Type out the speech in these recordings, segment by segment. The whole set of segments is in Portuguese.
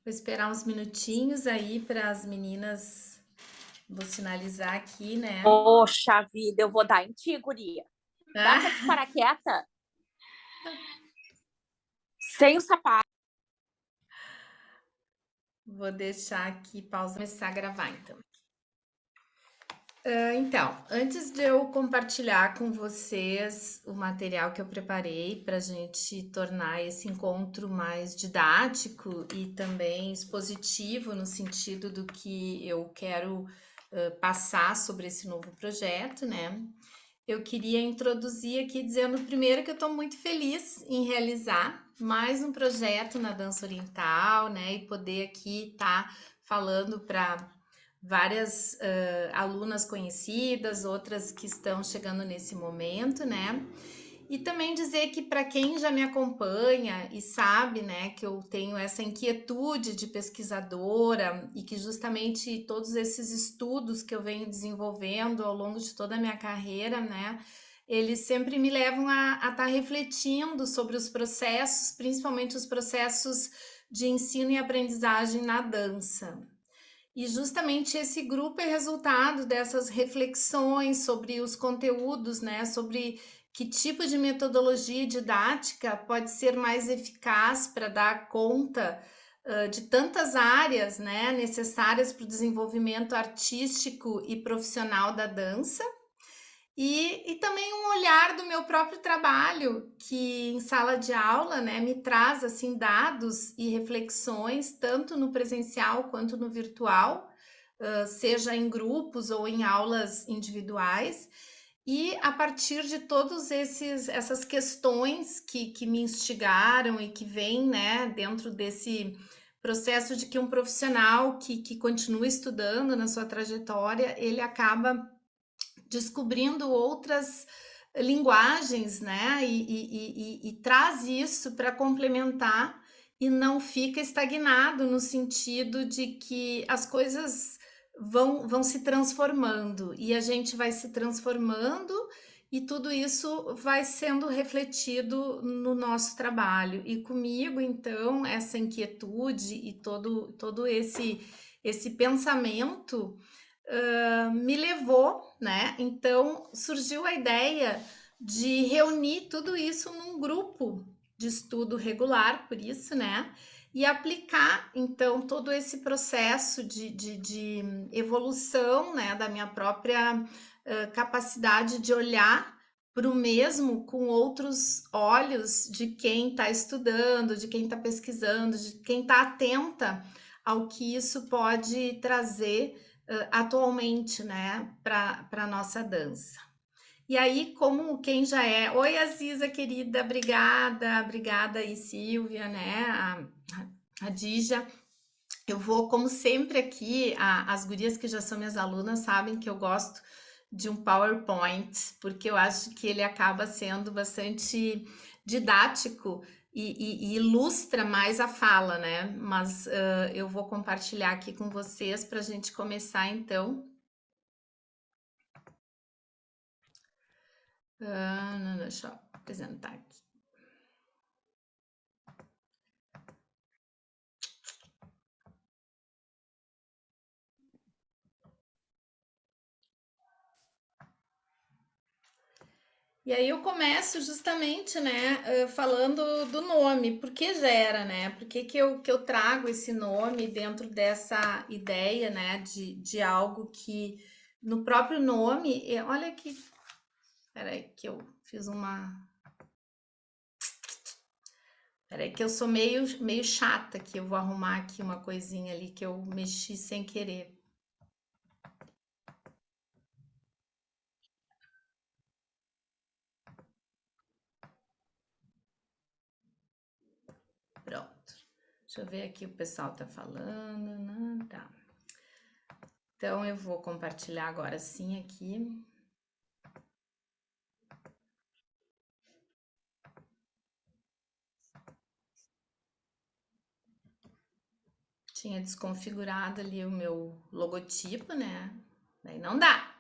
Vou esperar uns minutinhos aí para as meninas. Vou sinalizar aqui, né? Poxa vida, eu vou dar em ti, guria. Dá pra te Ah, parar quieta? Sem o sapato. vou deixar aqui pausa, começar a gravar então. Então, antes de eu compartilhar com vocês o material que eu preparei para a gente tornar esse encontro mais didático e também expositivo no sentido do que eu quero passar sobre esse novo projeto, né? Eu queria introduzir aqui dizendo primeiro que eu estou muito feliz em realizar mais um projeto na dança oriental, né? E poder aqui estar falando para várias alunas conhecidas, outras que estão chegando nesse momento, né? E também dizer que para quem já me acompanha e sabe, né, que eu tenho essa inquietude de pesquisadora e que justamente todos esses estudos que eu venho desenvolvendo ao longo de toda a minha carreira, né, eles sempre me levam a estar refletindo sobre os processos, principalmente os processos de ensino e aprendizagem na dança. E justamente esse grupo é resultado dessas reflexões sobre os conteúdos, né? Sobre que tipo de metodologia didática pode ser mais eficaz para dar conta de tantas áreas, né, necessárias para o desenvolvimento artístico e profissional da dança. E também um olhar do meu próprio trabalho, que em sala de aula, né, me traz assim dados e reflexões, tanto no presencial quanto no virtual, seja em grupos ou em aulas individuais. E a partir de todos essas questões que me instigaram e que vêm, né, dentro desse processo de que um profissional que continua estudando na sua trajetória, ele acaba descobrindo outras linguagens, né? E traz isso para complementar e não fica estagnado no sentido de que as coisas vão se transformando e a gente vai se transformando e tudo isso vai sendo refletido no nosso trabalho. E comigo, então, essa inquietude e todo esse pensamento me levou, né? Então surgiu a ideia de reunir tudo isso num grupo de estudo regular, por isso, né? E aplicar então todo esse processo de evolução, né, da minha própria capacidade de olhar para o mesmo com outros olhos de quem está estudando, de quem está pesquisando, de quem está atenta ao que isso pode trazer atualmente, né, para a nossa dança. E aí, como quem já é. Oi, Aziza, querida, obrigada aí, Silvia, né, a Dija. Eu vou, como sempre, aqui, as gurias que já são minhas alunas sabem que eu gosto de um PowerPoint, porque eu acho que ele acaba sendo bastante didático e ilustra mais a fala, né? Mas eu vou compartilhar aqui com vocês para a gente começar, então. Não, deixa eu apresentar aqui. E aí eu começo justamente, né, falando do nome, por que gera, né? Por que eu trago esse nome dentro dessa ideia, né, de algo que no próprio nome, olha que, peraí, que eu fiz uma, peraí, que eu sou meio chata, que eu vou arrumar aqui uma coisinha ali que eu mexi sem querer. Pronto. Deixa eu ver aqui o pessoal tá falando, não, tá. Então eu vou compartilhar agora sim aqui. Tinha desconfigurado ali o meu logotipo, né? Daí não dá.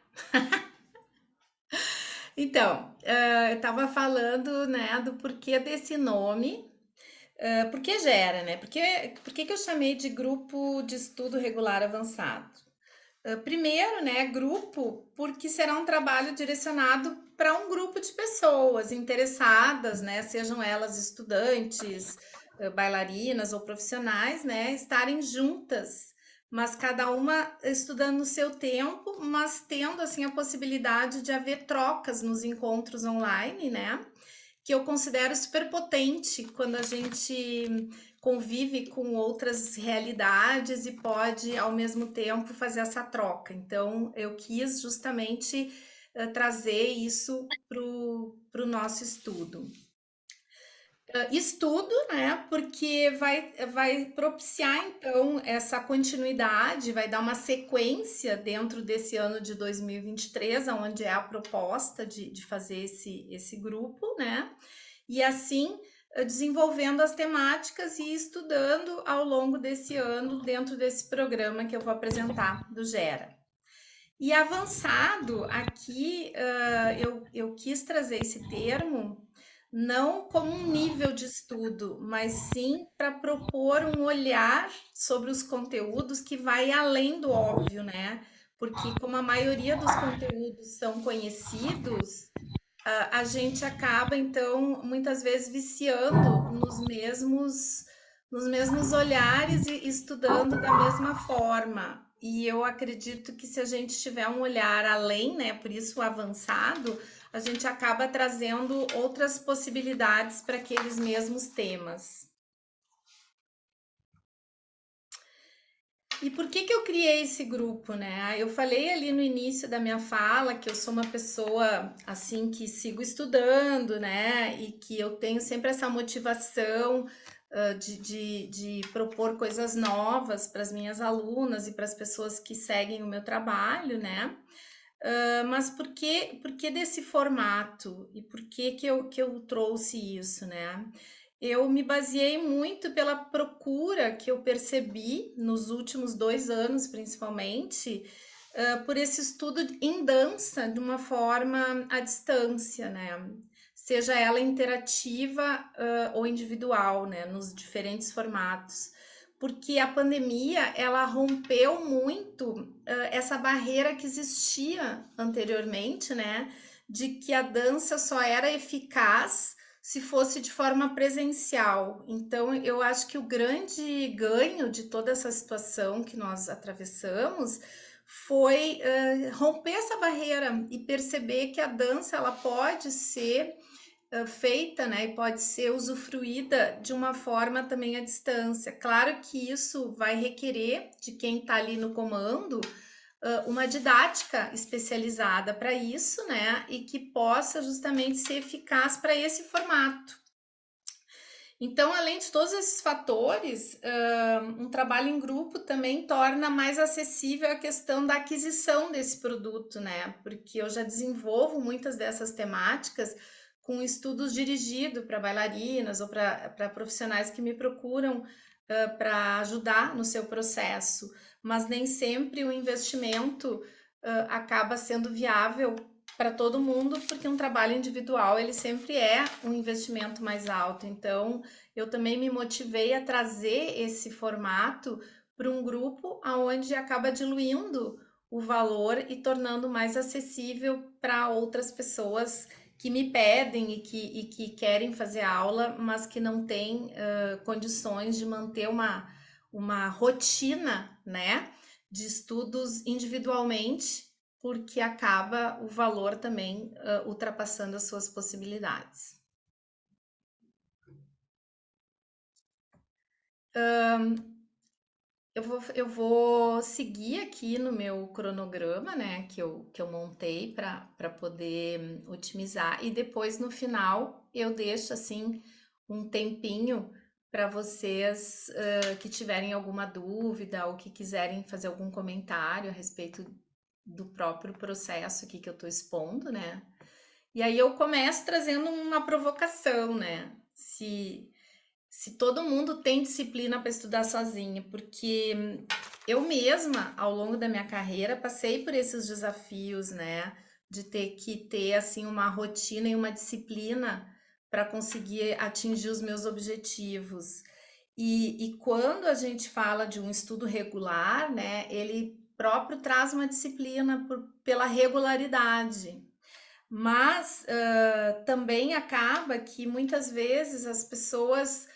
Então, eu estava falando, né, do porquê desse nome. Por que gera, né? Por que eu chamei de grupo de estudo regular avançado? Primeiro, né, grupo, porque será um trabalho direcionado para um grupo de pessoas interessadas, né, sejam elas estudantes, bailarinas ou profissionais, né, estarem juntas, mas cada uma estudando no seu tempo, mas tendo assim a possibilidade de haver trocas nos encontros online, né? Que eu considero super potente quando a gente convive com outras realidades e pode, ao mesmo tempo, fazer essa troca. Então, eu quis justamente trazer isso para o nosso estudo. Estudo, né? Porque vai propiciar, então, essa continuidade, vai dar uma sequência dentro desse ano de 2023, onde é a proposta de fazer esse grupo, né? E assim desenvolvendo as temáticas e estudando ao longo desse ano dentro desse programa que eu vou apresentar do Gera. E avançado, aqui eu quis trazer esse termo não como um nível de estudo, mas sim para propor um olhar sobre os conteúdos que vai além do óbvio, né? Porque como a maioria dos conteúdos são conhecidos, a gente acaba, então, muitas vezes viciando nos mesmos olhares e estudando da mesma forma. E eu acredito que se a gente tiver um olhar além, né, por isso avançado, a gente acaba trazendo outras possibilidades para aqueles mesmos temas. E por que eu criei esse grupo, né? Eu falei ali no início da minha fala que eu sou uma pessoa assim que sigo estudando, né? E que eu tenho sempre essa motivação de propor coisas novas para as minhas alunas e para as pessoas que seguem o meu trabalho, né? Mas por que desse formato? E por que eu trouxe isso, né? Eu me baseei muito pela procura que eu percebi nos últimos 2 anos, principalmente, por esse estudo em dança de uma forma à distância, né? Seja ela interativa, ou individual, né? Nos diferentes formatos. Porque a pandemia, ela rompeu muito, essa barreira que existia anteriormente, né? De que a dança só era eficaz se fosse de forma presencial. Então, eu acho que o grande ganho de toda essa situação que nós atravessamos foi romper essa barreira e perceber que a dança ela pode ser feita, né, e pode ser usufruída de uma forma também à distância. Claro que isso vai requerer de quem está ali no comando uma didática especializada para isso, né? E que possa justamente ser eficaz para esse formato. Então, além de todos esses fatores, um trabalho em grupo também torna mais acessível a questão da aquisição desse produto, né? Porque eu já desenvolvo muitas dessas temáticas com estudos dirigidos para bailarinas ou para profissionais que me procuram para ajudar no seu processo, mas nem sempre o investimento acaba sendo viável para todo mundo, porque um trabalho individual ele sempre é um investimento mais alto. Então, eu também me motivei a trazer esse formato para um grupo aonde acaba diluindo o valor e tornando mais acessível para outras pessoas que me pedem e que querem fazer aula, mas que não têm condições de manter uma rotina, né, de estudos individualmente, porque acaba o valor também ultrapassando as suas possibilidades. Eu vou seguir aqui no meu cronograma, né, que eu montei para poder otimizar, e depois no final eu deixo assim um tempinho para vocês que tiverem alguma dúvida ou que quiserem fazer algum comentário a respeito do próprio processo aqui que eu estou expondo, né? E aí eu começo trazendo uma provocação, né? Se todo mundo tem disciplina para estudar sozinho, porque eu mesma, ao longo da minha carreira, passei por esses desafios, né? De ter que ter, assim, uma rotina e uma disciplina para conseguir atingir os meus objetivos. E quando a gente fala de um estudo regular, né, ele próprio traz uma disciplina pela regularidade. Mas também acaba que muitas vezes as pessoas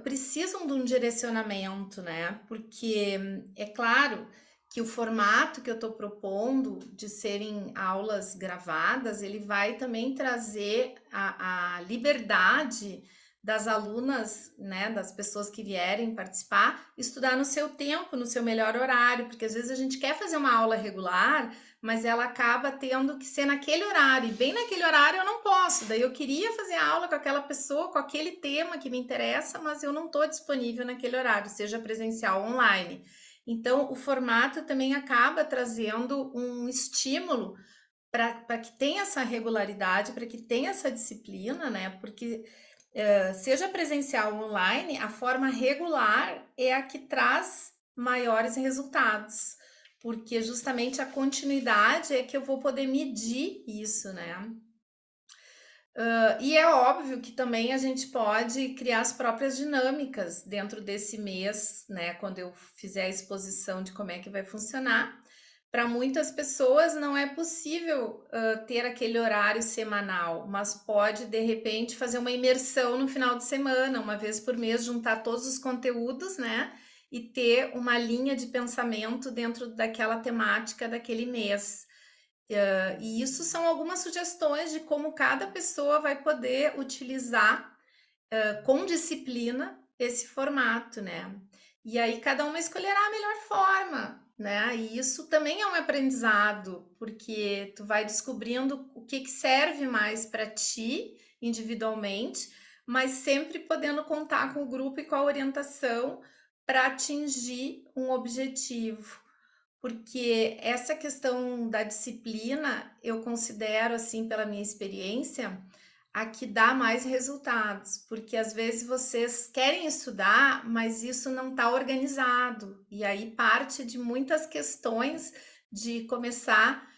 precisam de um direcionamento, né? Porque é claro que o formato que eu estou propondo de serem aulas gravadas, ele vai também trazer a liberdade das alunas, né, das pessoas que vierem participar, estudar no seu tempo, no seu melhor horário, porque às vezes a gente quer fazer uma aula regular, mas ela acaba tendo que ser naquele horário, e bem naquele horário eu não posso. Daí eu queria fazer a aula com aquela pessoa, com aquele tema que me interessa, mas eu não estou disponível naquele horário, seja presencial ou online. Então, o formato também acaba trazendo um estímulo para que tenha essa regularidade, para que tenha essa disciplina, né? Porque seja presencial ou online, a forma regular é a que traz maiores resultados, porque justamente a continuidade é que eu vou poder medir isso, né? E é óbvio que também a gente pode criar as próprias dinâmicas dentro desse mês, né? Quando eu fizer a exposição de como é que vai funcionar. Para muitas pessoas não é possível ter aquele horário semanal, mas pode de repente fazer uma imersão no final de semana, uma vez por mês, juntar todos os conteúdos, né? E ter uma linha de pensamento dentro daquela temática daquele mês. E isso são algumas sugestões de como cada pessoa vai poder utilizar com disciplina esse formato, né? E aí cada uma escolherá a melhor forma, né? E isso também é um aprendizado, porque tu vai descobrindo o que serve mais para ti individualmente, mas sempre podendo contar com o grupo e com a orientação para atingir um objetivo. Porque essa questão da disciplina, eu considero, assim, pela minha experiência, a que dá mais resultados, porque às vezes vocês querem estudar, mas isso não está organizado, e aí parte de muitas questões de começar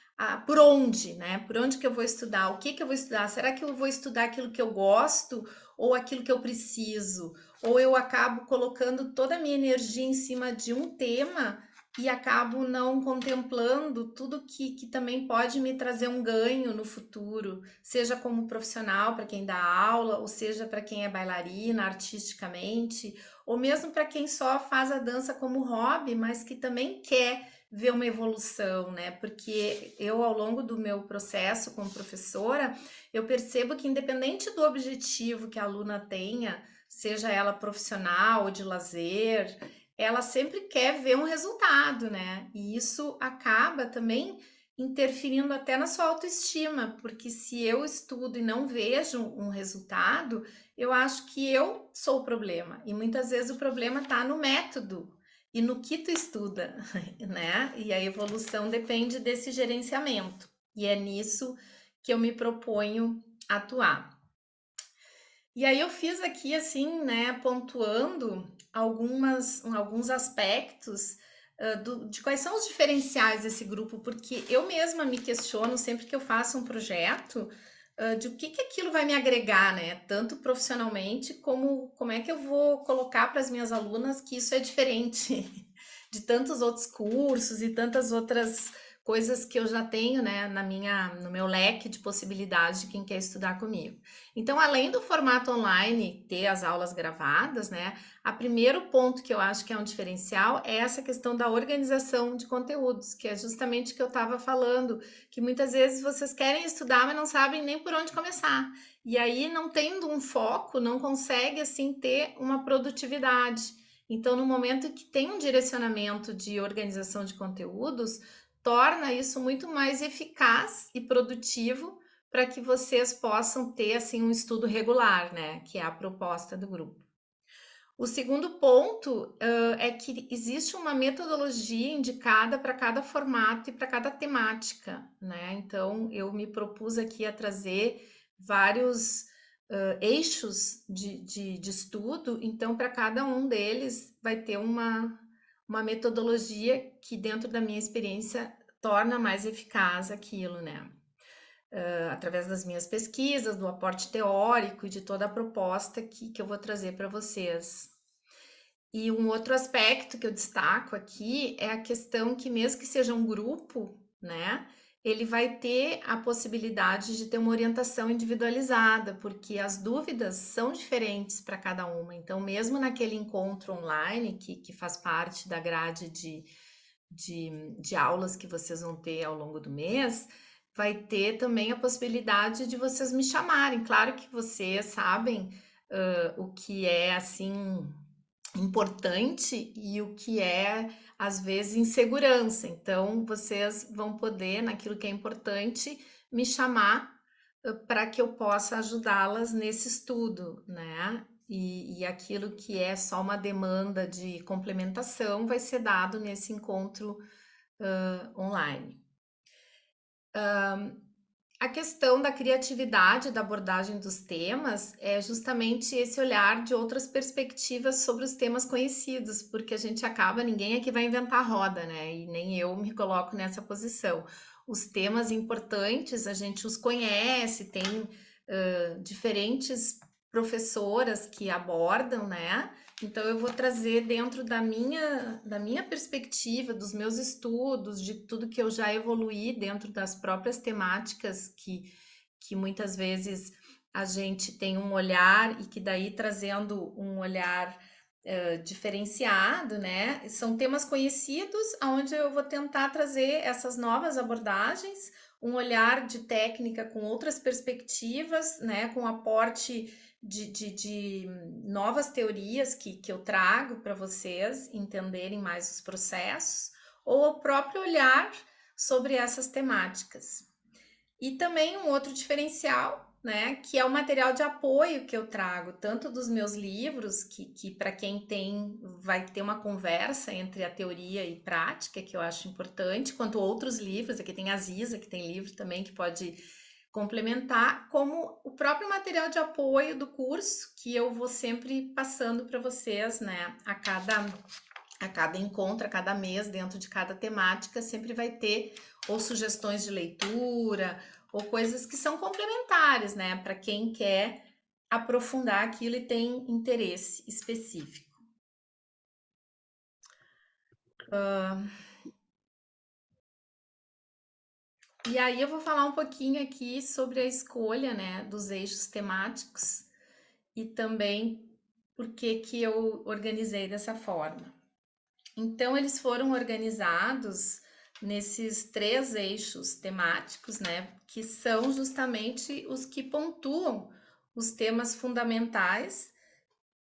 por onde, né? Por onde que eu vou estudar? O que que eu vou estudar? Será que eu vou estudar aquilo que eu gosto ou aquilo que eu preciso? Ou eu acabo colocando toda a minha energia em cima de um tema e acabo não contemplando tudo que também pode me trazer um ganho no futuro, seja como profissional para quem dá aula, ou seja para quem é bailarina artisticamente, ou mesmo para quem só faz a dança como hobby, mas que também quer ver uma evolução, né? Porque eu, ao longo do meu processo como professora, eu percebo que independente do objetivo que a aluna tenha, seja ela profissional ou de lazer, ela sempre quer ver um resultado, né? E isso acaba também interferindo até na sua autoestima, porque se eu estudo e não vejo um resultado, eu acho que eu sou o problema. E muitas vezes o problema está no método e no que tu estuda, né? E a evolução depende desse gerenciamento. E é nisso que eu me proponho atuar. E aí eu fiz aqui assim, né, pontuando alguns aspectos de quais são os diferenciais desse grupo, porque eu mesma me questiono sempre que eu faço um projeto de o que aquilo vai me agregar, né? Tanto profissionalmente como é que eu vou colocar para as minhas alunas que isso é diferente de tantos outros cursos e tantas outras coisas que eu já tenho, né, no meu leque de possibilidades de quem quer estudar comigo. Então, além do formato online ter as aulas gravadas, né, a primeiro ponto que eu acho que é um diferencial é essa questão da organização de conteúdos, que é justamente o que eu estava falando, que muitas vezes vocês querem estudar, mas não sabem nem por onde começar. E aí, não tendo um foco, não consegue assim ter uma produtividade. Então, no momento que tem um direcionamento de organização de conteúdos, torna isso muito mais eficaz e produtivo para que vocês possam ter assim um estudo regular, né? Que é a proposta do grupo. O segundo ponto é que existe uma metodologia indicada para cada formato e para cada temática, né? Então, eu me propus aqui a trazer vários eixos de estudo, então, para cada um deles vai ter uma metodologia que, dentro da minha experiência, torna mais eficaz aquilo, né? através das minhas pesquisas, do aporte teórico e de toda a proposta que eu vou trazer para vocês. E um outro aspecto que eu destaco aqui é a questão que, mesmo que seja um grupo, né, ele vai ter a possibilidade de ter uma orientação individualizada, porque as dúvidas são diferentes para cada uma. Então, mesmo naquele encontro online, que faz parte da grade de aulas que vocês vão ter ao longo do mês, vai ter também a possibilidade de vocês me chamarem. Claro que vocês sabem o que é assim importante e o que é às vezes insegurança. Então, vocês vão poder, naquilo que é importante, me chamar para que eu possa ajudá-las nesse estudo, né? E aquilo que é só uma demanda de complementação vai ser dado nesse encontro online. A questão da criatividade da abordagem dos temas é justamente esse olhar de outras perspectivas sobre os temas conhecidos, porque a gente acaba, ninguém aqui vai inventar a roda, né? E nem eu me coloco nessa posição. Os temas importantes a gente os conhece, tem diferentes professoras que abordam, né? Então eu vou trazer dentro da minha perspectiva, dos meus estudos, de tudo que eu já evoluí dentro das próprias temáticas que muitas vezes a gente tem um olhar e que daí trazendo um olhar diferenciado, né? São temas conhecidos, onde eu vou tentar trazer essas novas abordagens, um olhar de técnica com outras perspectivas, né? Com aporte de novas teorias que eu trago para vocês entenderem mais os processos, ou o próprio olhar sobre essas temáticas. E também um outro diferencial, né, que é o material de apoio que eu trago, tanto dos meus livros, que para quem tem, vai ter uma conversa entre a teoria e prática, que eu acho importante, quanto outros livros, aqui tem a Ziza, que tem livro também que pode complementar, como o próprio material de apoio do curso, que eu vou sempre passando para vocês, né, a cada encontro, a cada mês, dentro de cada temática, sempre vai ter ou sugestões de leitura, ou coisas que são complementares, né, para quem quer aprofundar aquilo e tem interesse específico. E aí eu vou falar um pouquinho aqui sobre a escolha, né, dos eixos temáticos e também por que que eu organizei dessa forma. Então, eles foram organizados nesses 3 eixos temáticos, né, que são justamente os que pontuam os temas fundamentais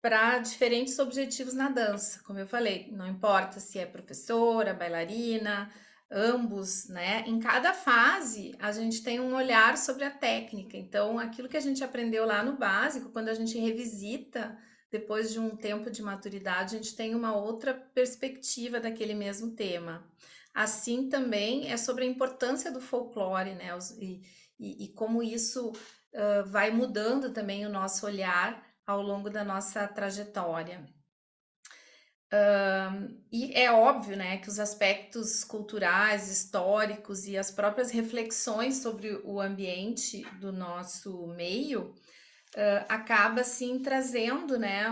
para diferentes objetivos na dança. Como eu falei, não importa se é professora, bailarina, ambos, né? Em cada fase, a gente tem um olhar sobre a técnica. Então, aquilo que a gente aprendeu lá no básico, quando a gente revisita depois de um tempo de maturidade, a gente tem uma outra perspectiva daquele mesmo tema. Assim também é sobre a importância do folclore, né? E como isso vai mudando também o nosso olhar ao longo da nossa trajetória. E é óbvio, né, que os aspectos culturais, históricos e as próprias reflexões sobre o ambiente do nosso meio acaba assim trazendo, né,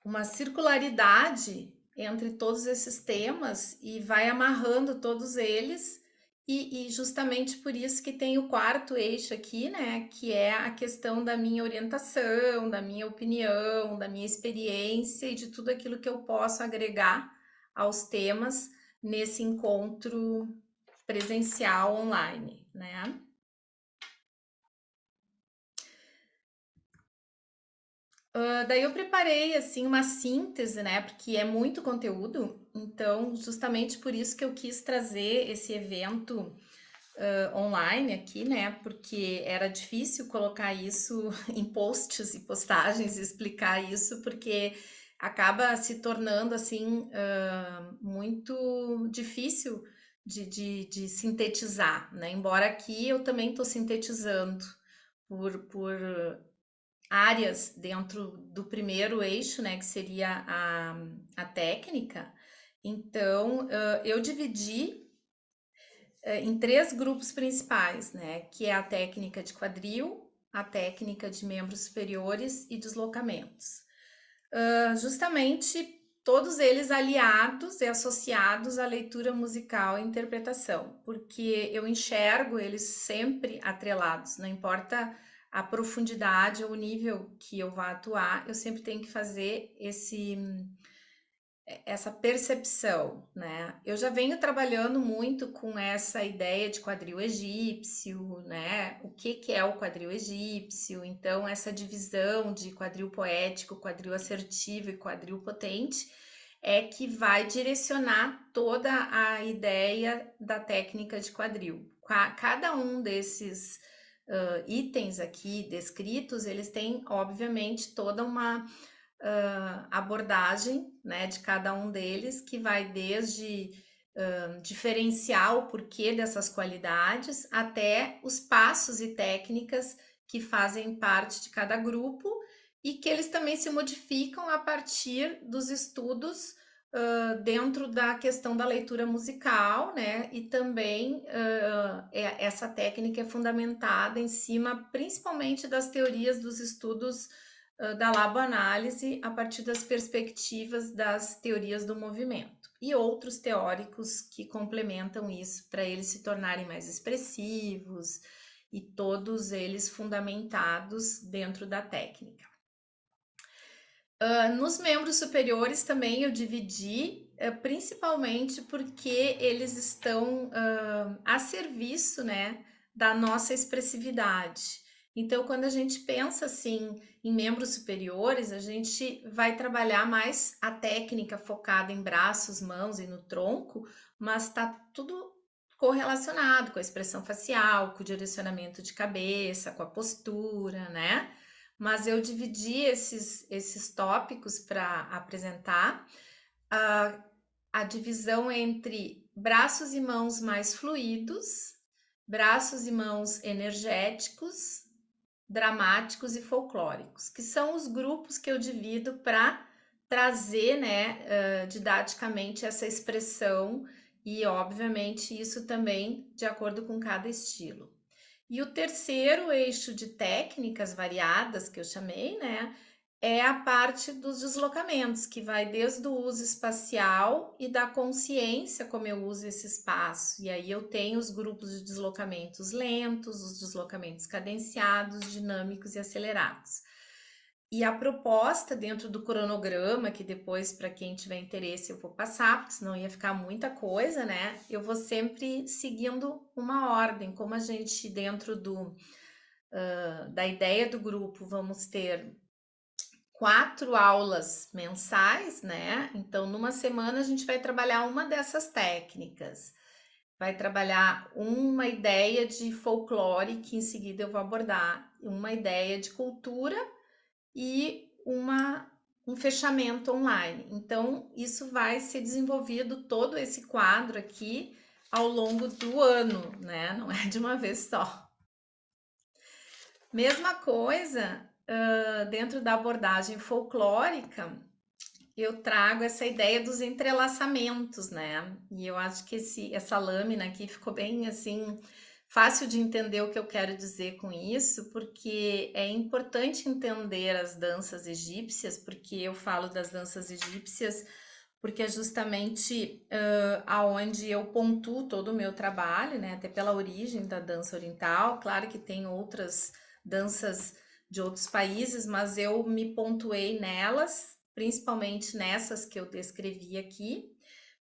uma circularidade entre todos esses temas e vai amarrando todos eles. E justamente por isso que tem o quarto eixo aqui, né? Que é a questão da minha orientação, da minha opinião, da minha experiência e de tudo aquilo que eu posso agregar aos temas nesse encontro presencial online, né? Daí eu preparei assim uma síntese, né? Porque é muito conteúdo, então justamente por isso que eu quis trazer esse evento online aqui, né? Porque era difícil colocar isso em posts e postagens, explicar isso, porque acaba se tornando assim muito difícil de sintetizar, né? Embora aqui eu também estou sintetizando por áreas dentro do primeiro eixo, né, que seria a técnica. Então, eu dividi em 3 grupos principais, né? Que é a técnica de quadril, a técnica de membros superiores e deslocamentos. Justamente todos eles aliados e associados à leitura musical e interpretação, porque eu enxergo eles sempre atrelados, não importa a profundidade ou o nível que eu vá atuar, eu sempre tenho que fazer essa percepção, né? Eu já venho trabalhando muito com essa ideia de quadril egípcio, né? O que que é o quadril egípcio? Então, essa divisão de quadril poético, quadril assertivo e quadril potente é que vai direcionar toda a ideia da técnica de quadril. Cada um desses itens aqui descritos, eles têm, obviamente, toda uma abordagem, né, de cada um deles, que vai desde diferenciar o porquê dessas qualidades até os passos e técnicas que fazem parte de cada grupo e que eles também se modificam a partir dos estudos dentro da questão da leitura musical, né? E também essa técnica é fundamentada em cima, principalmente das teorias dos estudos da laboanálise a partir das perspectivas das teorias do movimento e outros teóricos que complementam isso para eles se tornarem mais expressivos e todos eles fundamentados dentro da técnica. Nos membros superiores também eu dividi, principalmente porque eles estão a serviço, né, da nossa expressividade. Então, quando a gente pensa assim em membros superiores, a gente vai trabalhar mais a técnica focada em braços, mãos e no tronco, mas está tudo correlacionado com a expressão facial, com o direcionamento de cabeça, com a postura, né? Mas eu dividi esses tópicos para apresentar a divisão entre braços e mãos mais fluidos, braços e mãos energéticos, dramáticos e folclóricos, que são os grupos que eu divido para trazer, né, didaticamente essa expressão e, obviamente, isso também de acordo com cada estilo. E o terceiro eixo de técnicas variadas que eu chamei, né, é a parte dos deslocamentos, que vai desde o uso espacial e da consciência como eu uso esse espaço. E aí eu tenho os grupos de deslocamentos lentos, os deslocamentos cadenciados, dinâmicos e acelerados. E a proposta dentro do cronograma, que depois, para quem tiver interesse, eu vou passar, porque senão ia ficar muita coisa, né? Eu vou sempre seguindo uma ordem, como a gente, dentro da ideia do grupo, vamos ter 4 aulas mensais, né? Então, numa semana, a gente vai trabalhar uma dessas técnicas. Vai trabalhar uma ideia de folclore, que em seguida eu vou abordar, uma ideia de cultura e um fechamento online. Então, isso vai ser desenvolvido todo esse quadro aqui ao longo do ano, né? Não é de uma vez só. Mesma coisa, dentro da abordagem folclórica, eu trago essa ideia dos entrelaçamentos, né? E eu acho que essa lâmina aqui ficou bem assim fácil de entender o que eu quero dizer com isso, porque é importante entender as danças egípcias, porque eu falo das danças egípcias, porque é justamente aonde eu pontuo todo o meu trabalho, né? Até pela origem da dança oriental. Claro que tem outras danças de outros países, mas eu me pontuei nelas, principalmente nessas que eu descrevi aqui,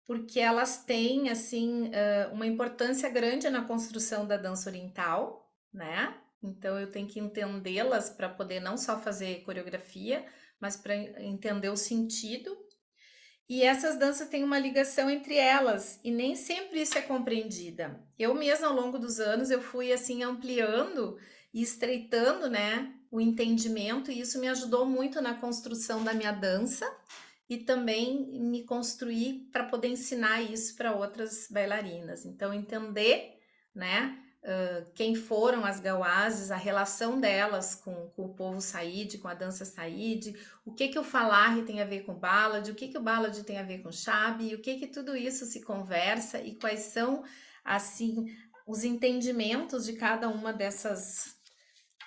porque elas têm assim uma importância grande na construção da dança oriental, né? Então eu tenho que entendê-las para poder não só fazer coreografia, mas para entender o sentido. E essas danças têm uma ligação entre elas e nem sempre isso é compreendida. Eu mesma ao longo dos anos eu fui assim ampliando e estreitando, né, o entendimento e isso me ajudou muito na construção da minha dança e também me construir para poder ensinar isso para outras bailarinas. Então, entender, né, quem foram as gauazes, a relação delas com o povo saíde, com a dança saíde, o que o falarre tem a ver com o ballad, o que o ballad tem a ver com o shabi, o que tudo isso se conversa e quais são assim, os entendimentos de cada uma dessas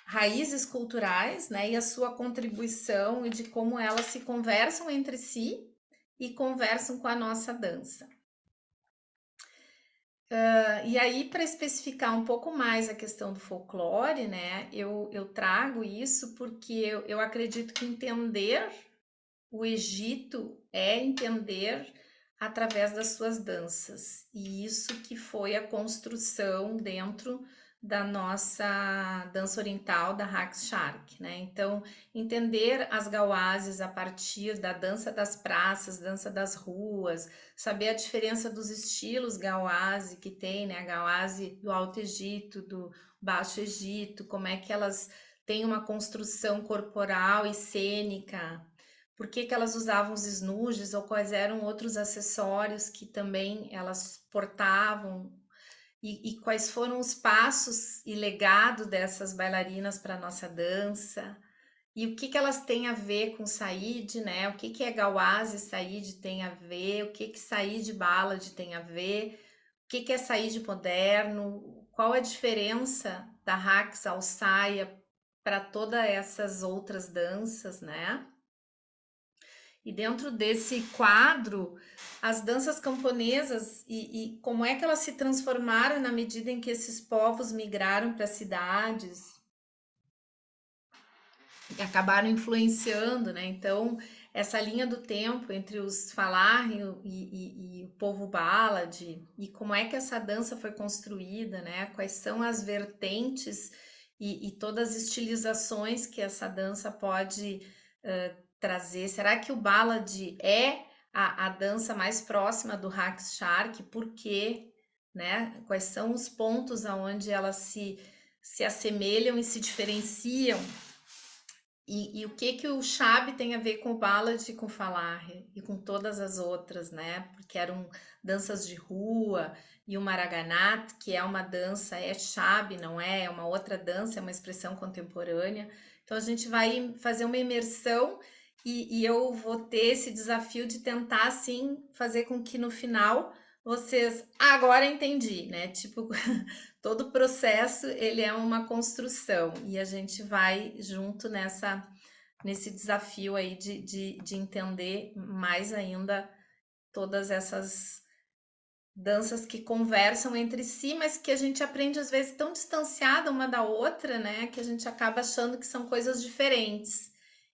raízes culturais, né, e a sua contribuição e de como elas se conversam entre si e conversam com a nossa dança. E aí, para especificar um pouco mais a questão do folclore, né, eu trago isso porque eu acredito que entender o Egito é entender através das suas danças, e isso que foi a construção dentro da nossa dança oriental da Hax Shark, né? Então, entender as gauazes a partir da dança das praças, dança das ruas, saber a diferença dos estilos gauaze que tem, né? A gauaze do Alto Egito, do Baixo Egito, como é que elas têm uma construção corporal e cênica, por que que elas usavam os esnuges ou quais eram outros acessórios que também elas portavam e quais foram os passos e legado dessas bailarinas para a nossa dança e o que que elas têm a ver com Said, né? O que que é Gawaz e Said tem a ver, o que que Said Ballad tem a ver, o que que é Said moderno, qual a diferença da Raqs ao Saia para todas essas outras danças, né? E dentro desse quadro, as danças camponesas e como é que elas se transformaram na medida em que esses povos migraram para as cidades e acabaram influenciando, né? Então, essa linha do tempo entre os Falar e o povo Bálad, e como é que essa dança foi construída, né? Quais são as vertentes e todas as estilizações que essa dança pode trazer. Será que o Ballad é a dança mais próxima do Hack Shark? Por quê? Né? Quais são os pontos aonde elas se assemelham e se diferenciam? E o que que o Chab tem a ver com o Ballad e com o Falar e com todas as outras, né? Porque eram danças de rua e o Maraganat, que é uma dança, é Chab, não é? É uma outra dança, é uma expressão contemporânea. Então a gente vai fazer uma imersão e eu vou ter esse desafio de tentar, assim, fazer com que no final vocês, agora entendi, né? Tipo, todo o processo ele é uma construção e a gente vai junto nesse desafio aí de entender mais ainda todas essas danças que conversam entre si, mas que a gente aprende às vezes tão distanciada uma da outra, né? Que a gente acaba achando que são coisas diferentes.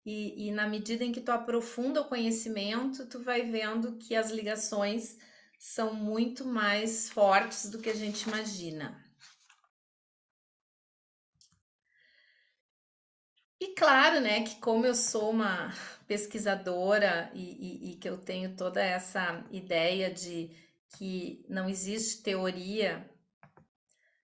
E na medida em que tu aprofunda o conhecimento, tu vai vendo que as ligações são muito mais fortes do que a gente imagina. E claro, né, que como eu sou uma pesquisadora e que eu tenho toda essa ideia de que não existe teoria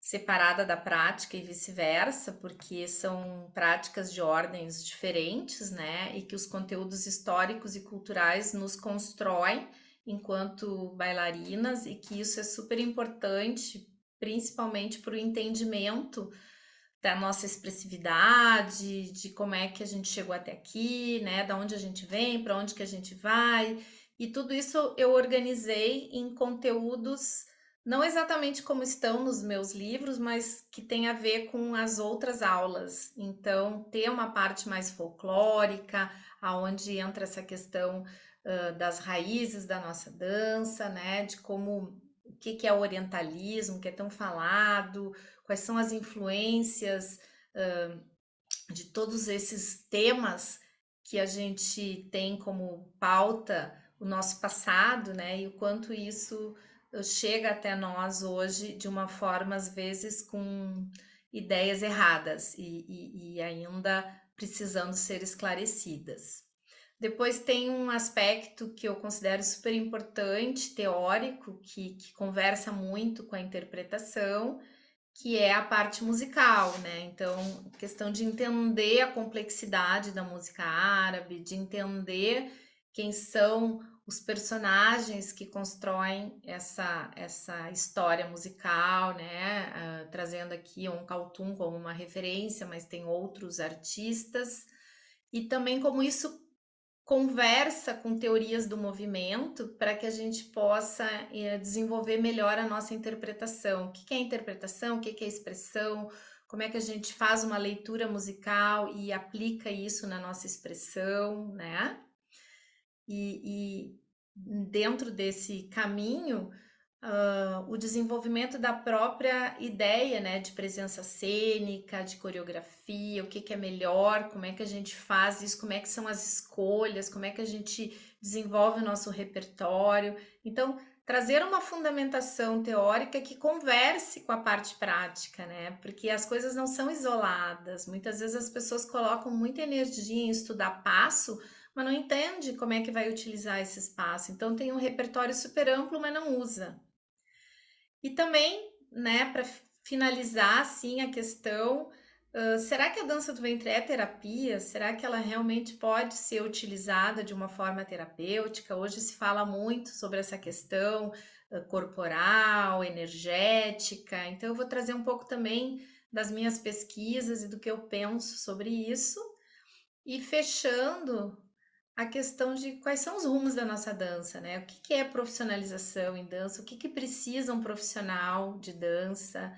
separada da prática e vice-versa, porque são práticas de ordens diferentes, né, e que os conteúdos históricos e culturais nos constroem enquanto bailarinas e que isso é super importante, principalmente para o entendimento da nossa expressividade, de como é que a gente chegou até aqui, né? Da onde a gente vem, para onde que a gente vai. E tudo isso eu organizei em conteúdos não exatamente como estão nos meus livros, mas que tem a ver com as outras aulas. Então, ter uma parte mais folclórica, aonde entra essa questão das raízes da nossa dança, né? De como o que que é o orientalismo, que é tão falado, quais são as influências de todos esses temas que a gente tem como pauta o nosso passado, né? E o quanto isso chega até nós hoje de uma forma, às vezes, com ideias erradas e ainda precisando ser esclarecidas. Depois tem um aspecto que eu considero super importante, teórico, que conversa muito com a interpretação, que é a parte musical, né? Então, questão de entender a complexidade da música árabe, de entender quem são os personagens que constroem essa história musical, né? Trazendo aqui um Kaltum como uma referência, mas tem outros artistas, e também como isso conversa com teorias do movimento para que a gente possa desenvolver melhor a nossa interpretação. O que é interpretação? O que é expressão? Como é que a gente faz uma leitura musical e aplica isso na nossa expressão, né? E dentro desse caminho, o desenvolvimento da própria ideia, né, de presença cênica, de coreografia, o que é melhor, como é que a gente faz isso, como é que são as escolhas, como é que a gente desenvolve o nosso repertório. Então, trazer uma fundamentação teórica que converse com a parte prática, né? Porque as coisas não são isoladas. Muitas vezes as pessoas colocam muita energia em estudar passo, mas não entende como é que vai utilizar esse espaço. Então tem um repertório super amplo, mas não usa. E também, né, para finalizar assim a questão, será que a dança do ventre é terapia? Será que ela realmente pode ser utilizada de uma forma terapêutica? Hoje se fala muito sobre essa questão corporal, energética. Então eu vou trazer um pouco também das minhas pesquisas e do que eu penso sobre isso. E fechando a questão de quais são os rumos da nossa dança, né? O que é profissionalização em dança? O que precisa um profissional de dança?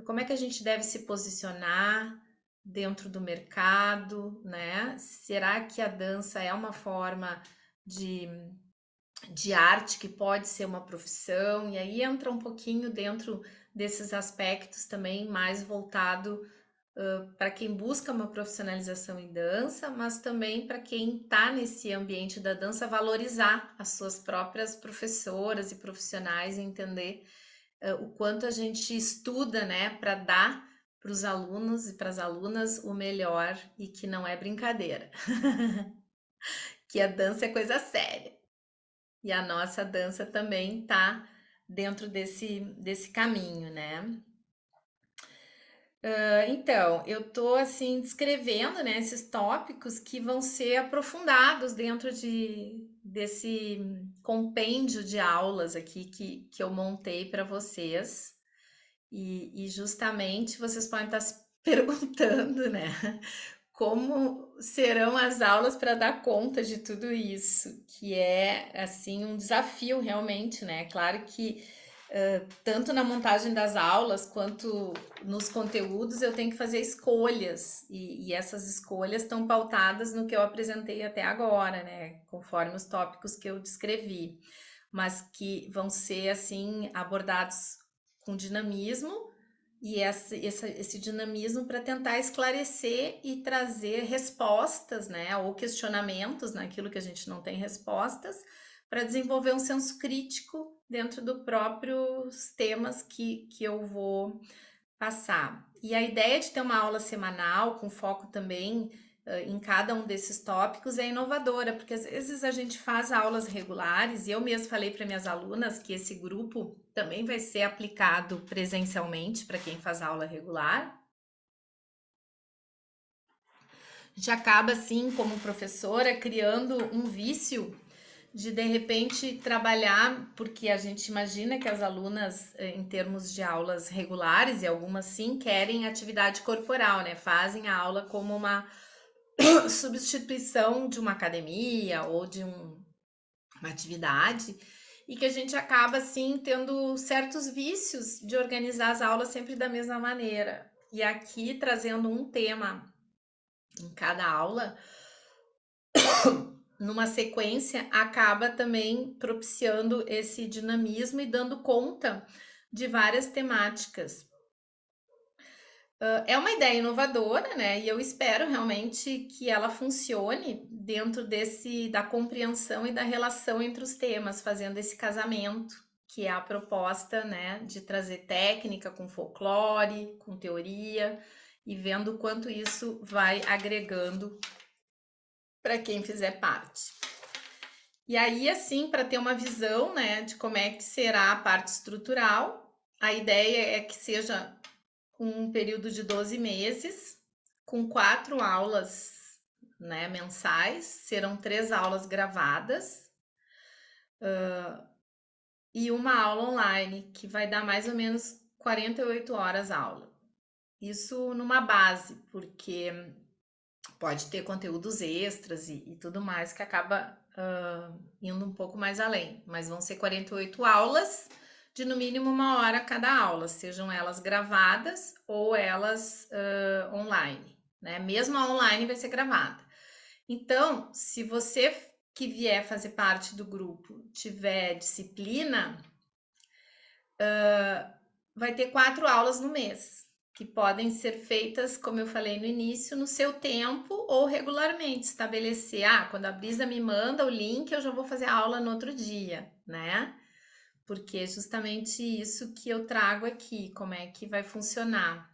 Como é que a gente deve se posicionar dentro do mercado, né? Será que a dança é uma forma de, de arte que pode ser uma profissão? E aí entra um pouquinho dentro desses aspectos também mais voltado para quem busca uma profissionalização em dança, mas também para quem está nesse ambiente da dança valorizar as suas próprias professoras e profissionais e entender o quanto a gente estuda, né, para dar para os alunos e para as alunas o melhor e que não é brincadeira, que a dança é coisa séria e a nossa dança também está dentro desse caminho, né? Então, eu tô assim descrevendo, né, esses tópicos que vão ser aprofundados dentro desse compêndio de aulas aqui que eu montei para vocês. E justamente vocês podem estar se perguntando, né, como serão as aulas para dar conta de tudo isso, que é assim um desafio realmente, né? Claro que tanto na montagem das aulas quanto nos conteúdos eu tenho que fazer escolhas e essas escolhas estão pautadas no que eu apresentei até agora, né? Conforme os tópicos que eu descrevi, mas que vão ser assim abordados com dinamismo e esse dinamismo para tentar esclarecer e trazer respostas, né, ou questionamentos naquilo que a gente não tem respostas, para desenvolver um senso crítico dentro dos próprios temas que eu vou passar. E a ideia de ter uma aula semanal, com foco também em cada um desses tópicos, é inovadora, porque às vezes a gente faz aulas regulares, e eu mesmo falei para minhas alunas que esse grupo também vai ser aplicado presencialmente para quem faz aula regular. A gente acaba, assim, como professora, criando um vício de repente trabalhar, porque a gente imagina que as alunas, em termos de aulas regulares, e algumas sim, querem atividade corporal, né? Fazem a aula como uma substituição de uma academia ou de uma atividade, e que a gente acaba assim tendo certos vícios de organizar as aulas sempre da mesma maneira. E aqui trazendo um tema em cada aula, numa sequência, acaba também propiciando esse dinamismo e dando conta de várias temáticas. É uma ideia inovadora, né? E eu espero realmente que ela funcione dentro da compreensão e da relação entre os temas, fazendo esse casamento, que é a proposta, né, de trazer técnica com folclore, com teoria, e vendo o quanto isso vai agregando para quem fizer parte. E aí, assim, para ter uma visão, né, de como é que será a parte estrutural, a ideia é que seja um período de 12 meses, com 4 aulas, né, mensais, serão 3 aulas gravadas, e uma aula online, que vai dar mais ou menos 48 horas aula. Isso numa base, porque pode ter conteúdos extras e tudo mais que acaba indo um pouco mais além, mas vão ser 48 aulas de no mínimo 1 hora cada aula, sejam elas gravadas ou elas online, né? Mesmo a online vai ser gravada. Então, se você que vier fazer parte do grupo tiver disciplina, vai ter 4 aulas no mês, que podem ser feitas, como eu falei no início, no seu tempo ou regularmente. Estabelecer, quando a Brisa me manda o link, eu já vou fazer a aula no outro dia, né? Porque é justamente isso que eu trago aqui, como é que vai funcionar.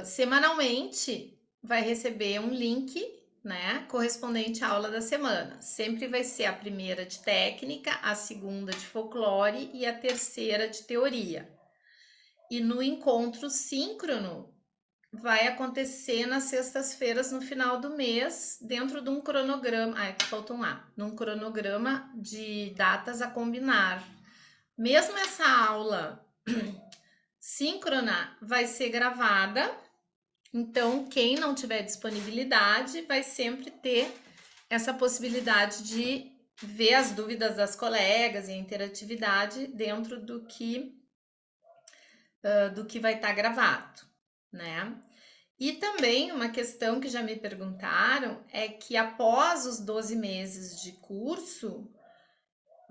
Semanalmente vai receber um link, né, correspondente à aula da semana. Sempre vai ser a primeira de técnica, a segunda de folclore e a terceira de teoria. E no encontro síncrono vai acontecer nas sextas-feiras no final do mês, dentro de um cronograma. Falta um A. Num cronograma de datas a combinar. Mesmo essa aula síncrona vai ser gravada, então quem não tiver disponibilidade vai sempre ter essa possibilidade de ver as dúvidas das colegas e a interatividade dentro do que vai estar gravado, né? E também uma questão que já me perguntaram é que após os 12 meses de curso,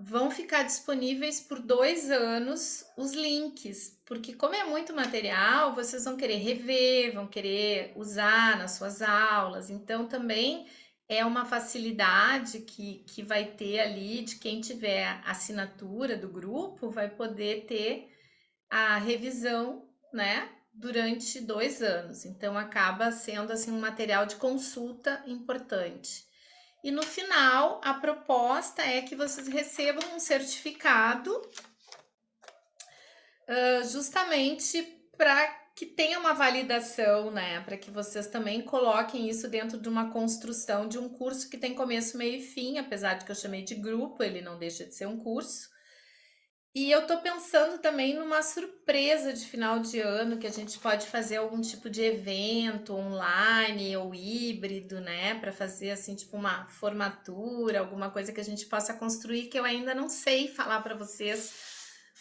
vão ficar disponíveis por 2 anos os links, porque como é muito material, vocês vão querer rever, vão querer usar nas suas aulas, então também é uma facilidade que vai ter ali de quem tiver assinatura do grupo, vai poder ter a revisão, né, durante 2 anos. Então acaba sendo assim um material de consulta importante. E no final, a proposta é que vocês recebam um certificado justamente para que tenha uma validação, né? Para que vocês também coloquem isso dentro de uma construção de um curso que tem começo, meio e fim, apesar de que eu chamei de grupo, ele não deixa de ser um curso. E eu tô pensando também numa surpresa de final de ano, que a gente pode fazer algum tipo de evento online ou híbrido, né? Para fazer assim, tipo uma formatura, alguma coisa que a gente possa construir, que eu ainda não sei falar para vocês,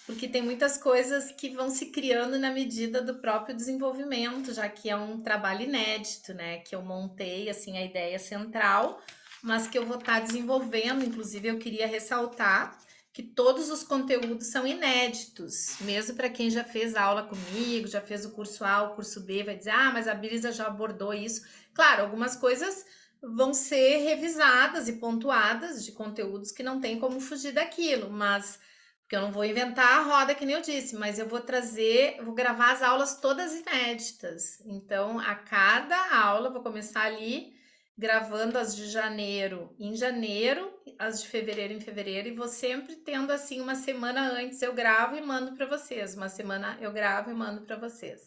porque tem muitas coisas que vão se criando na medida do próprio desenvolvimento, já que é um trabalho inédito, né? Que eu montei assim a ideia central, mas que eu vou estar desenvolvendo. Inclusive, eu queria ressaltar que todos os conteúdos são inéditos, mesmo para quem já fez aula comigo, já fez o curso A, o curso B, vai dizer, mas a Brisa já abordou isso. Claro, algumas coisas vão ser revisadas e pontuadas de conteúdos que não tem como fugir daquilo, mas porque eu não vou inventar a roda, que nem eu disse, mas eu vou vou gravar as aulas todas inéditas. Então, a cada aula, vou começar ali gravando as de janeiro em janeiro, as de fevereiro em fevereiro, e vou sempre tendo assim uma semana antes eu gravo e mando para vocês, uma semana eu gravo e mando para vocês,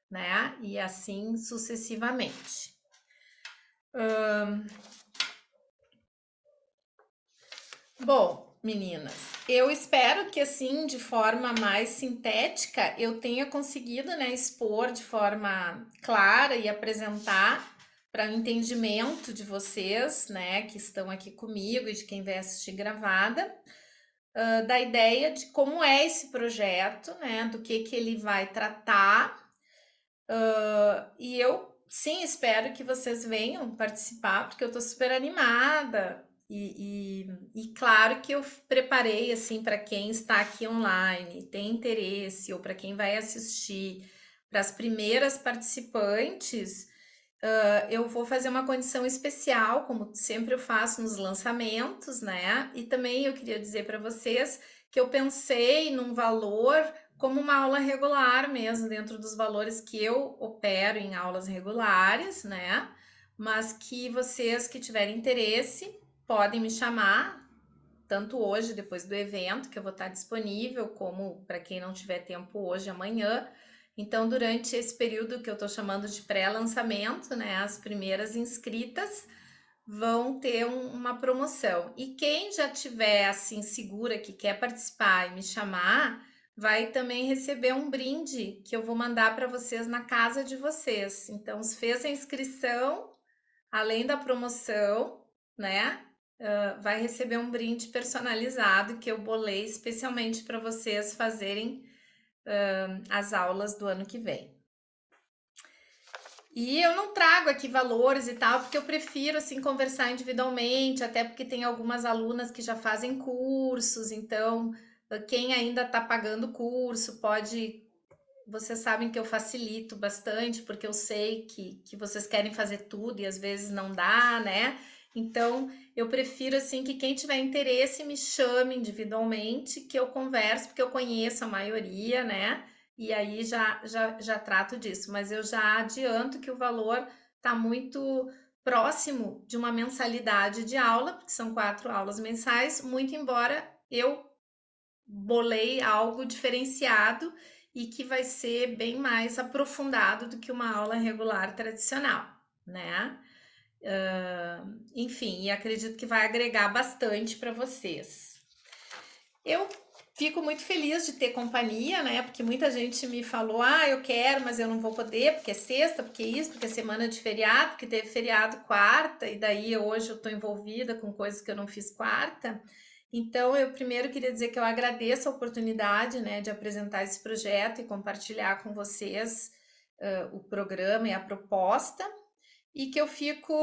né? E assim sucessivamente. Bom, meninas, eu espero que assim, de forma mais sintética, eu tenha conseguido, né, expor de forma clara e apresentar para o entendimento de vocês, né, que estão aqui comigo e de quem vai assistir gravada, da ideia de como é esse projeto, né, do que ele vai tratar. E eu, sim, espero que vocês venham participar, porque eu tô super animada. E claro que eu preparei, assim, para quem está aqui online, tem interesse, ou para quem vai assistir, para as primeiras participantes, eu vou fazer uma condição especial, como sempre eu faço nos lançamentos, né? E também eu queria dizer para vocês que eu pensei num valor como uma aula regular mesmo, dentro dos valores que eu opero em aulas regulares, né? Mas que vocês que tiverem interesse podem me chamar, tanto hoje, depois do evento, que eu vou estar disponível, como para quem não tiver tempo hoje, amanhã. Então, durante esse período que eu estou chamando de pré-lançamento, né, as primeiras inscritas vão ter uma promoção. E quem já tiver assim segura que quer participar e me chamar, vai também receber um brinde que eu vou mandar para vocês na casa de vocês. Então, se fez a inscrição, além da promoção, né? Vai receber um brinde personalizado que eu bolei especialmente para vocês fazerem as aulas do ano que vem. E eu não trago aqui valores e tal, porque eu prefiro assim conversar individualmente, até porque tem algumas alunas que já fazem cursos, então quem ainda está pagando curso pode. Vocês sabem que eu facilito bastante, porque eu sei que vocês querem fazer tudo e às vezes não dá, né? Então, eu prefiro assim que quem tiver interesse me chame individualmente, que eu converso, porque eu conheço a maioria, né? E aí já trato disso. Mas eu já adianto que o valor está muito próximo de uma mensalidade de aula, porque são 4 aulas mensais, muito embora eu bolei algo diferenciado e que vai ser bem mais aprofundado do que uma aula regular tradicional, né? Enfim, e acredito que vai agregar bastante para vocês. Eu fico muito feliz de ter companhia, né? Porque muita gente me falou: ah, eu quero, mas eu não vou poder, porque é sexta, porque é isso, porque é semana de feriado, porque teve feriado quarta, e daí hoje eu tô envolvida com coisas que eu não fiz quarta. Então, eu primeiro queria dizer que eu agradeço a oportunidade, né, de apresentar esse projeto e compartilhar com vocês o programa e a proposta, e que eu fico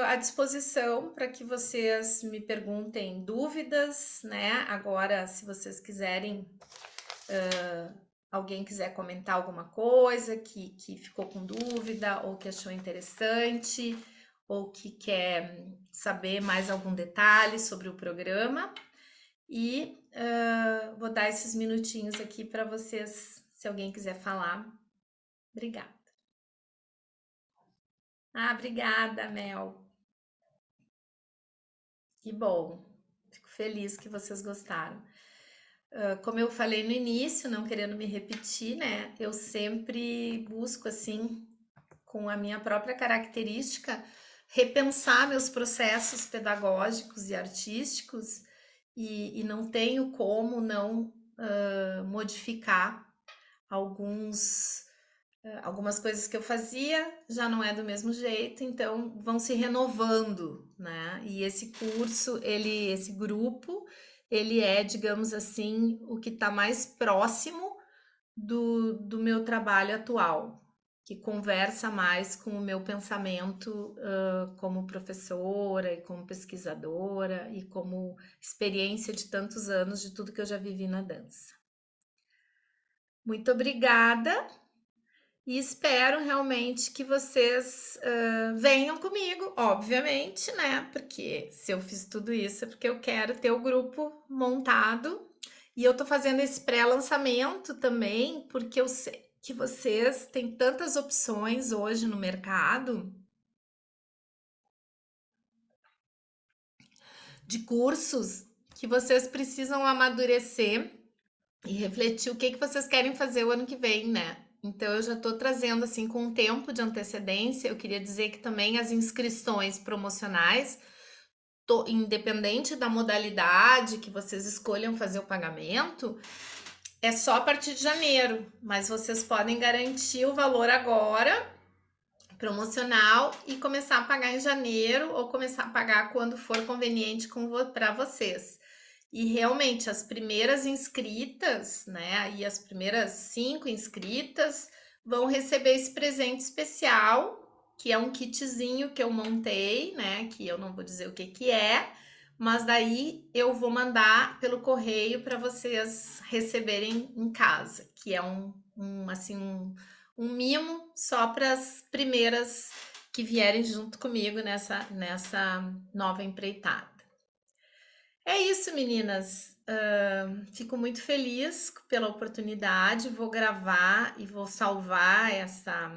à disposição para que vocês me perguntem dúvidas, né? Agora, se vocês quiserem, alguém quiser comentar alguma coisa que ficou com dúvida ou que achou interessante ou que quer saber mais algum detalhe sobre o programa. E vou dar esses minutinhos aqui para vocês, se alguém quiser falar. Obrigada. Ah, obrigada, Mel. Que bom. Fico feliz que vocês gostaram. Como eu falei no início, não querendo me repetir, né? Eu sempre busco, assim, com a minha própria característica, repensar meus processos pedagógicos e artísticos e não tenho como não modificar algumas coisas que eu fazia já não é do mesmo jeito, então vão se renovando, né? E esse curso, esse grupo, ele é, digamos assim, o que está mais próximo do meu trabalho atual, que conversa mais com o meu pensamento como professora e como pesquisadora e como experiência de tantos anos de tudo que eu já vivi na dança. Muito obrigada e espero realmente que vocês venham comigo, obviamente, né? Porque se eu fiz tudo isso é porque eu quero ter o grupo montado. E eu tô fazendo esse pré-lançamento também, porque eu sei que vocês têm tantas opções hoje no mercado de cursos que vocês precisam amadurecer e refletir o que vocês querem fazer o ano que vem, né? Então eu já estou trazendo assim com um tempo de antecedência. Eu queria dizer que também as inscrições promocionais, independente da modalidade que vocês escolham fazer o pagamento, é só a partir de janeiro, mas vocês podem garantir o valor agora, promocional, e começar a pagar em janeiro ou começar a pagar quando for conveniente para vocês. E realmente as primeiras inscritas, né, e as primeiras 5 inscritas vão receber esse presente especial, que é um kitzinho que eu montei, né, que eu não vou dizer o que que é, mas daí eu vou mandar pelo correio para vocês receberem em casa, que é um mimo só para as primeiras que vierem junto comigo nessa nova empreitada. É isso, meninas. Fico muito feliz pela oportunidade. Vou gravar e vou salvar essa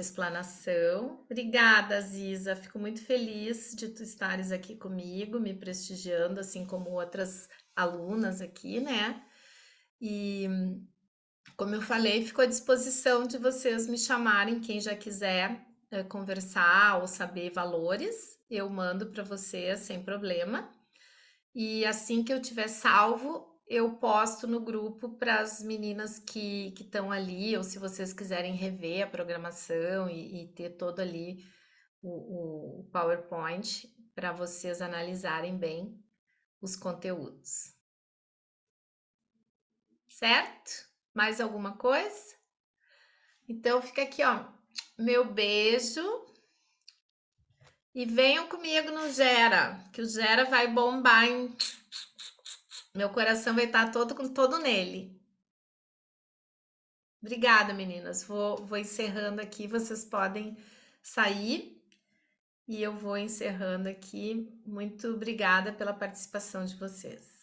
explanação. Obrigada, Ziza. Fico muito feliz de tu estares aqui comigo, me prestigiando, assim como outras alunas aqui, né? E, como eu falei, fico à disposição de vocês me chamarem, quem já quiser conversar ou saber valores, eu mando para vocês sem problema. E assim que eu tiver salvo eu posto no grupo para as meninas que estão ali, ou se vocês quiserem rever a programação e ter todo ali o PowerPoint para vocês analisarem bem os conteúdos. Certo? Mais alguma coisa? Então fica aqui, ó, meu beijo. E venham comigo no Gera, que o Gera vai bombar, hein? Meu coração vai estar todo nele. Obrigada, meninas. Vou encerrando aqui. Vocês podem sair e eu vou encerrando aqui. Muito obrigada pela participação de vocês.